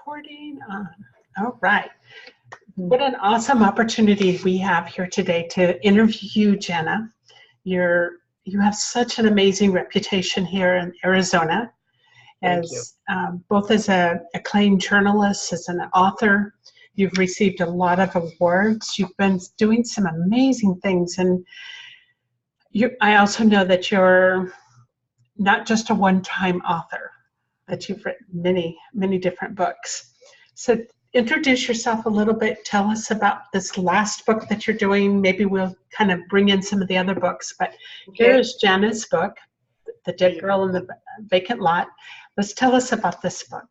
Recording on. All right. What an awesome opportunity we have here today to interview you, Jana. You have such an amazing reputation here in Arizona, as both as an acclaimed journalist, as an author. You've received a lot of awards. You've been doing some amazing things, and I also know that you're not just a one-time author, that you've written many, many different books. So introduce yourself a little bit. Tell us about this last book that you're doing. Maybe we'll kind of bring in some of the other books, but here is Jana's book, The Dead Girl in the Vacant Lot. Let's tell us about this book.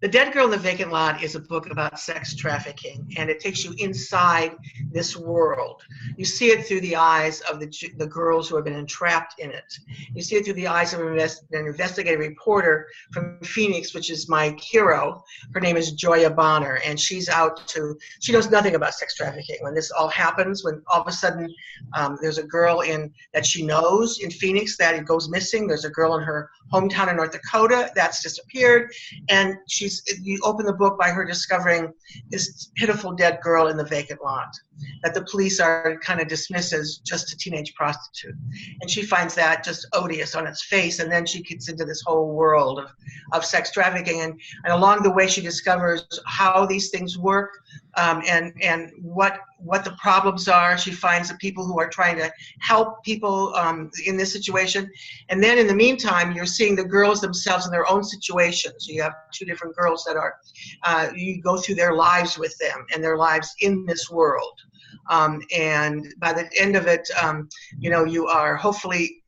The Dead Girl in the Vacant Lot is a book about sex trafficking, and it takes you inside this world. You see it through the eyes of the girls who have been entrapped in it. You see it through the eyes of an investigative reporter from Phoenix, which is my hero. Her name is Joya Bonner, and she knows nothing about sex trafficking. When this all happens, when all of a sudden there's a girl that she knows in Phoenix that it goes missing. There's a girl in her hometown in North Dakota that's disappeared, and you open the book by her discovering this pitiful dead girl in the vacant lot that the police are kind of dismiss as just a teenage prostitute. And she finds that just odious on its face, and then she gets into this whole world of sex trafficking, and along the way she discovers how these things work, and what the problems are. She finds the people who are trying to help people in this situation. And then in the meantime, you're seeing the girls themselves in their own situations. You have two different girls that are, you go through their lives with them and their lives in this world. And by the end of it, you are hopefully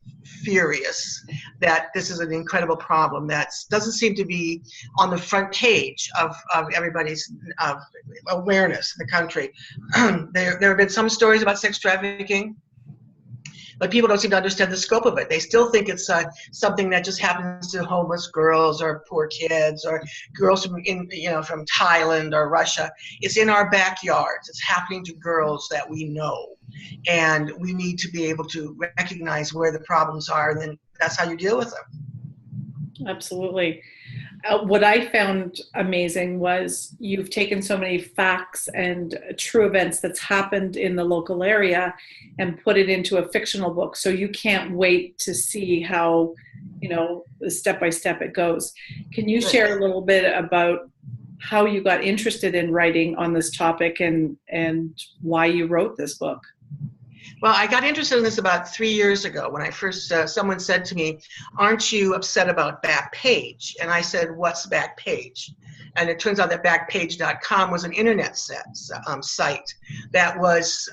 furious that this is an incredible problem that doesn't seem to be on the front page of everybody's awareness in the country. There have been some stories about sex trafficking, but people don't seem to understand the scope of it. They still think it's something that just happens to homeless girls or poor kids or girls from Thailand or Russia. It's in our backyards. It's happening to girls that we know, and we need to be able to recognize where the problems are, and then that's how you deal with them. Absolutely. What I found amazing was you've taken so many facts and true events that's happened in the local area and put it into a fictional book. So you can't wait to see how, step by step it goes. Can you share a little bit about how you got interested in writing on this topic and why you wrote this book? Well, I got interested in this about 3 years ago when I first, someone said to me, "Aren't you upset about Backpage?" And I said, "What's Backpage?" And it turns out that Backpage.com was an internet site that was,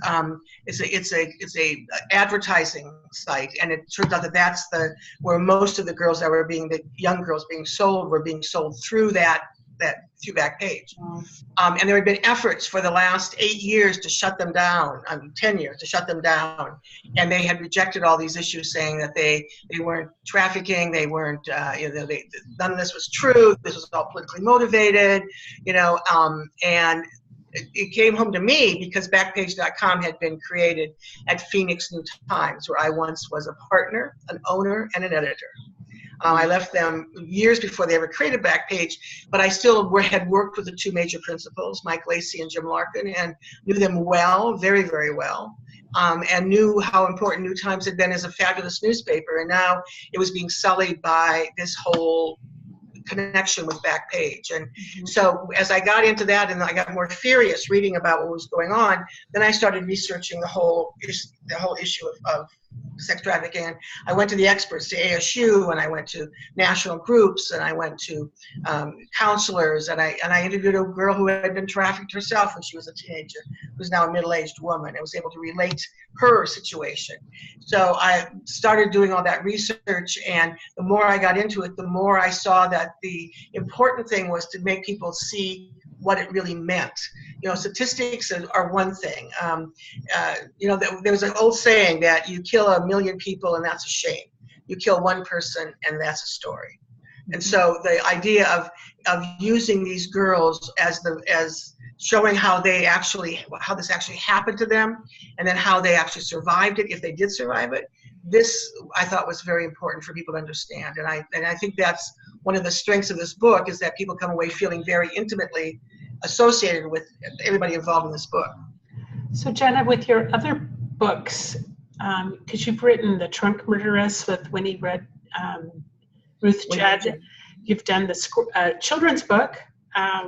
it's a advertising site, and it turns out that that's where most of the girls that were the young girls being sold were being sold through through Backpage. And there had been efforts for the last 8 years to shut them down, 10 years to shut them down. And they had rejected all these issues, saying that they weren't trafficking, they weren't, none of this was true, this was all politically motivated, and it came home to me because Backpage.com had been created at Phoenix New Times, where I once was a partner, an owner, and an editor. I left them years before they ever created Backpage, but I still had worked with the two major principals, Mike Lacey and Jim Larkin, and knew them well, very, very well, and knew how important New Times had been as a fabulous newspaper. And now it was being sullied by this whole connection with Backpage. And so as I got into that and I got more furious reading about what was going on, then I started researching the whole issue of sex trafficking. And I went to the experts, to ASU, and I went to national groups, and I went to counselors, and I interviewed a girl who had been trafficked herself when she was a teenager, who's now a middle-aged woman. I was able to relate her situation. So I started doing all that research, and the more I got into it, the more I saw that the important thing was to make people see what it really meant. Statistics are one thing. There was an old saying that you kill 1 million people and that's a shame. You kill one person and that's a story. And so the idea of using these girls as showing how this actually happened to them, and then how they actually survived it, if they did survive it, this I thought was very important for people to understand. And I think that's one of the strengths of this book is that people come away feeling very intimately associated with everybody involved in this book. So Jana, with your other books, because you've written The Trunk Murderess with Winnie Ruth Judd, you've done the children's book, A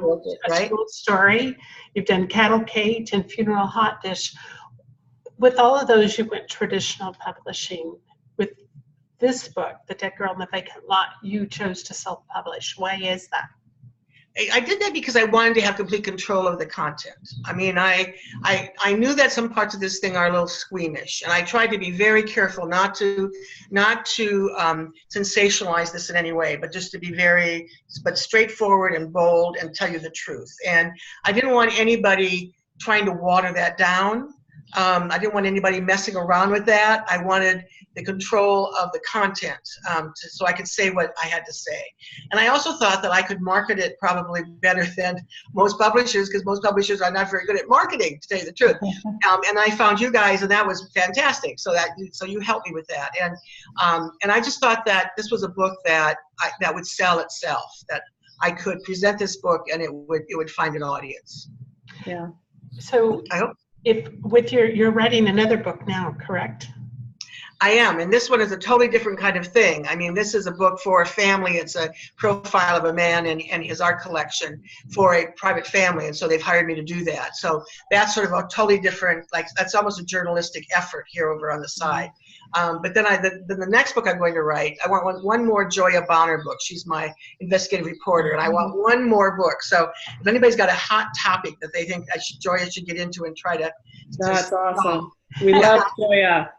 School Story, you've done Cattle Cage and Funeral Hot Dish. With all of those, you went traditional publishing. With this book, The Dead Girl in the Vacant Lot, you chose to self-publish. Why is that? I did that because I wanted to have complete control of the content. I mean, I knew that some parts of this thing are a little squeamish, and I tried to be very careful not to sensationalize this in any way, but just to be but straightforward and bold and tell you the truth. And I didn't want anybody trying to water that down. I didn't want anybody messing around with that. I wanted the control of the content so I could say what I had to say. And I also thought that I could market it probably better than most publishers, because most publishers are not very good at marketing, to tell you the truth. And I found you guys, and that was fantastic. So you helped me with that. And I just thought that this was a book that would sell itself, that I could present this book and it would find an audience. Yeah. So I hope. You're writing another book now, correct? I am, and this one is a totally different kind of thing. I mean, this is a book for a family. It's a profile of a man and his art collection for a private family, and so they've hired me to do that. So that's sort of a totally different, that's almost a journalistic effort here over on the side. But then the next book I'm going to write, I want one more Joya Bonner book. She's my investigative reporter, and I want one more book. So if anybody's got a hot topic that they think Joya should get into and try to... That's awesome. We love Joya.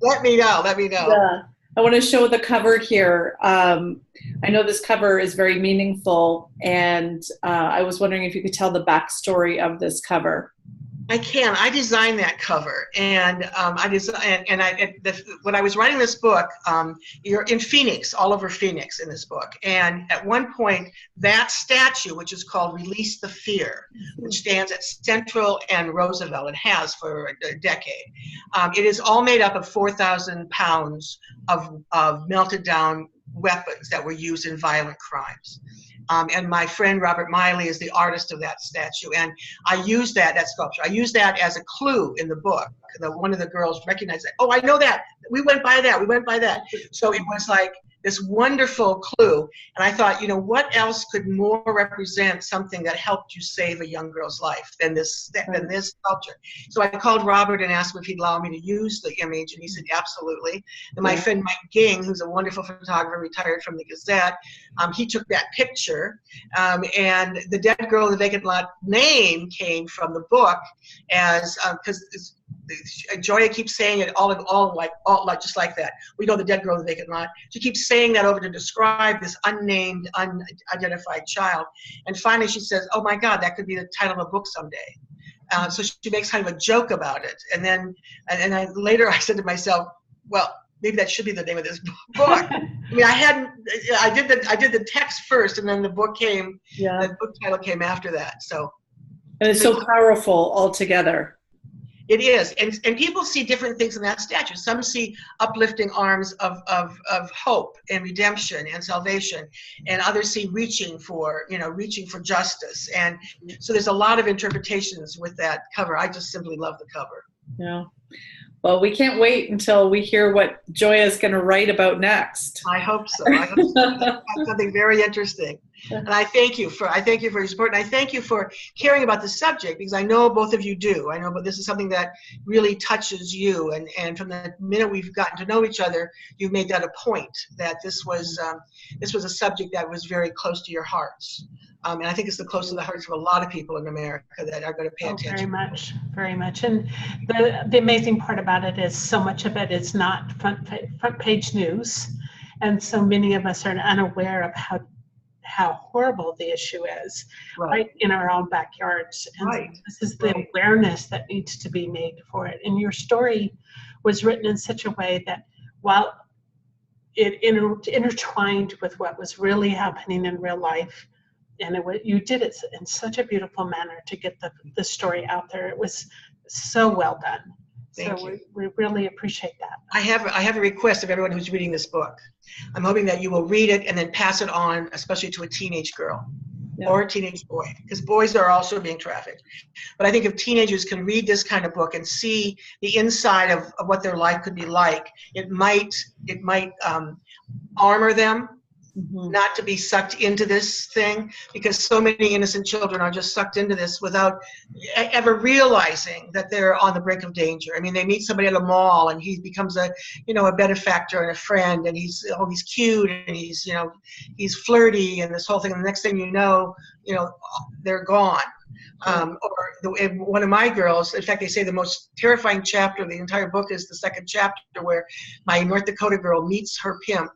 Let me know. Yeah. I want to show the cover here. I know this cover is very meaningful, and I was wondering if you could tell the backstory of this cover. I can. I designed that cover, and when I was writing this book, you're in Phoenix, all over Phoenix in this book, and at one point, that statue, which is called Release the Fear, which stands at Central and Roosevelt, and has for a decade, it is all made up of 4,000 pounds of melted down weapons that were used in violent crimes. And my friend Robert Miley is the artist of that statue, and I used that sculpture. I used that as a clue in the book. One of the girls recognized it. Oh, I know that. We went by that. So it was like this wonderful clue. And I thought, what else could more represent something that helped you save a young girl's life than this sculpture? So I called Robert and asked him if he'd allow me to use the image, and he said absolutely. And my friend Mike Ging, who's a wonderful photographer, retired from the Gazette, he took that picture, and the Dead Girl in the Vacant Lot name came from the book, as because Joya keeps saying it all just like that. We know the dead girl in the vacant lot. She keeps saying that over to describe this unnamed, unidentified child. And finally she says, oh my God, that could be the title of a book someday. So she makes kind of a joke about it. And then later I said to myself, well, maybe that should be the name of this book. I mean, I did the text first, and then the book came, the book title came after that. So. And it's so powerful altogether. It is, and people see different things in that statue. Some see uplifting arms of hope and redemption and salvation, and others see reaching for justice. And so there's a lot of interpretations with that cover. I just simply love the cover. Yeah. Well, we can't wait until we hear what Joya is going to write about next. I hope so. That's something very interesting. And I thank you for your support, and I thank you for caring about the subject, because I know both of you do. I know, but this is something that really touches you, and from the minute we've gotten to know each other, you've made that a point, that this was a subject that was very close to your hearts. And I think it's close to the hearts of a lot of people in America that are going to pay attention. Very much. And the amazing part about it is so much of it is not front page news, and so many of us are unaware of how horrible the issue is, right in our own backyards. And this is the awareness that needs to be made for it. And your story was written in such a way that while it intertwined with what was really happening in real life, and you did it in such a beautiful manner to get the story out there. It was so well done. Thank so you. we really appreciate that. I have a request of everyone who's reading this book. I'm hoping that you will read it and then pass it on, especially to a teenage girl or a teenage boy, because boys are also being trafficked. But I think if teenagers can read this kind of book and see the inside of what their life could be like, it might armor them not to be sucked into this thing, because so many innocent children are just sucked into this without ever realizing that they're on the brink of danger. I mean, they meet somebody at a mall and he becomes a benefactor and a friend, and he's cute and he's flirty and this whole thing. And the next thing you know, they're gone. One of my girls, in fact, they say the most terrifying chapter of the entire book is the second chapter, where my North Dakota girl meets her pimp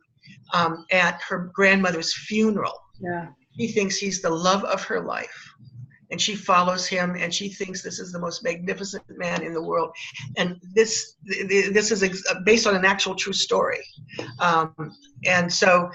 at her grandmother's funeral. Yeah. She thinks he's the love of her life, and she follows him, and she thinks this is the most magnificent man in the world. And this is based on an actual true story. And so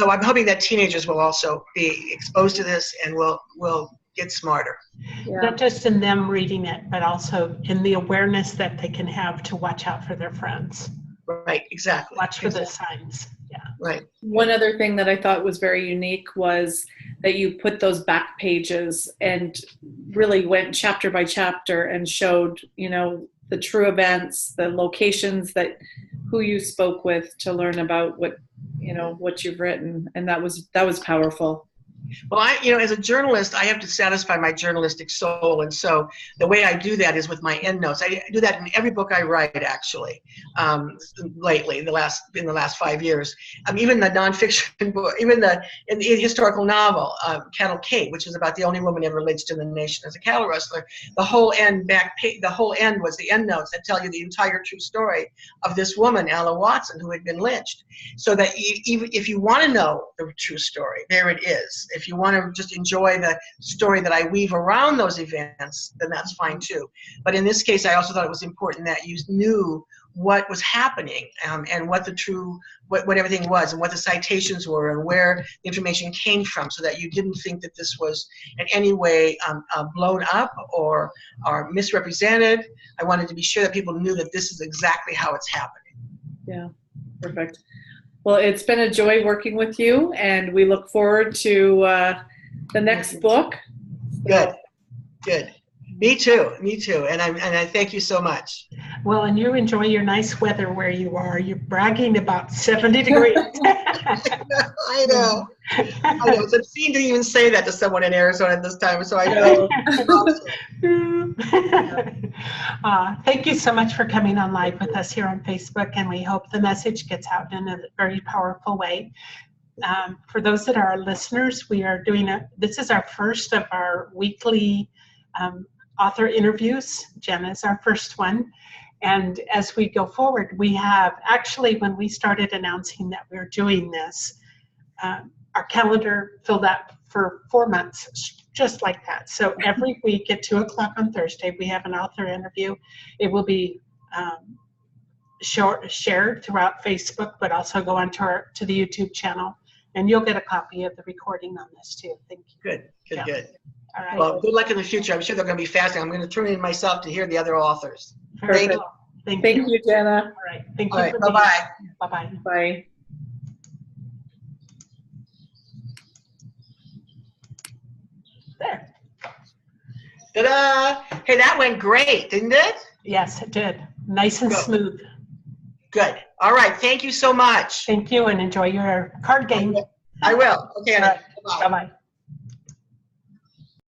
I'm hoping that teenagers will also be exposed to this and will get smarter. Yeah. Not just in them reading it, but also in the awareness that they can have to watch out for their friends. Right, exactly. Watch for the signs. Yeah. Right. One other thing that I thought was very unique was that you put those back pages and really went chapter by chapter and showed, the true events, the locations, who you spoke with to learn about what you've written. And that was powerful. Well, as a journalist, I have to satisfy my journalistic soul, and so the way I do that is with my endnotes. I do that in every book I write, actually. Lately, in the last 5 years, even the nonfiction book, even the historical novel, Cattle Kate, which is about the only woman ever lynched in the nation as a cattle rustler. The whole end was the endnotes that tell you the entire true story of this woman, Ella Watson, who had been lynched. So that even if you want to know the true story, there it is. If you want to just enjoy the story that I weave around those events, then that's fine too. But in this case, I also thought it was important that you knew what was happening and what what everything was, and what the citations were, and where the information came from, so that you didn't think that this was in any way blown up or misrepresented. I wanted to be sure that people knew that this is exactly how it's happening. Yeah, perfect. Well, it's been a joy working with you, and we look forward to the next book. Good. Me too. And I thank you so much. Well, and you enjoy your nice weather where you are. You're bragging about 70 degrees. I know. It's obscene to even say that to someone in Arizona at this time. So I know. Thank you so much for coming on live with us here on Facebook, and we hope the message gets out in a very powerful way. For those that are our listeners, we are doing this is our first of our weekly author interviews. Jana is our first one. And as we go forward, we have actually, when we started announcing that we were doing this, our calendar filled up for 4 months, just like that. So every week at 2:00 on Thursday, we have an author interview. It will be shared throughout Facebook, but also go on to the YouTube channel. And you'll get a copy of the recording on this too. Thank you. Good. All right. Well, good luck in the future. I'm sure they're going to be fascinating. I'm going to tune in myself to hear the other authors. Perfect. Thank you, Jana. All right. Thank you. All right. Bye-bye. Bye-bye. Bye. There. Ta-da! Hey, that went great, didn't it? Yes, it did. Nice and smooth. Good. All right. Thank you so much. Thank you, and enjoy your card game. I will. Okay. All right. Bye-bye. Bye-bye.